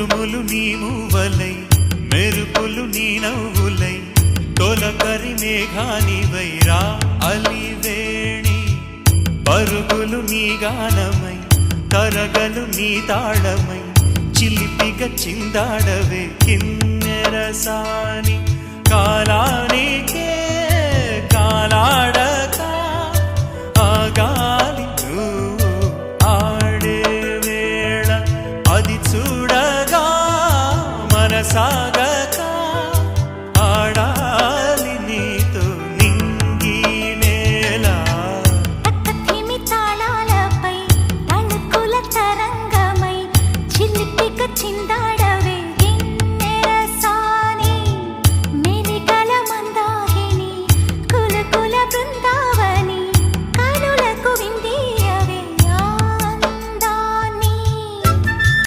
ఉరుములు నీ మూవలై మెరుపులు నీ నవ్వులై తొలకరి మేఘానివైరా అలివేణి పరుగులు నీ గానమై తరగలు నీ తాళమై చిలిపిగ చిందాడవే కిన్నెరసాని కాలానికే కాలాడక ఆగాలి నువ్వు ఆడే వేళ అది చూడగా మనసాగ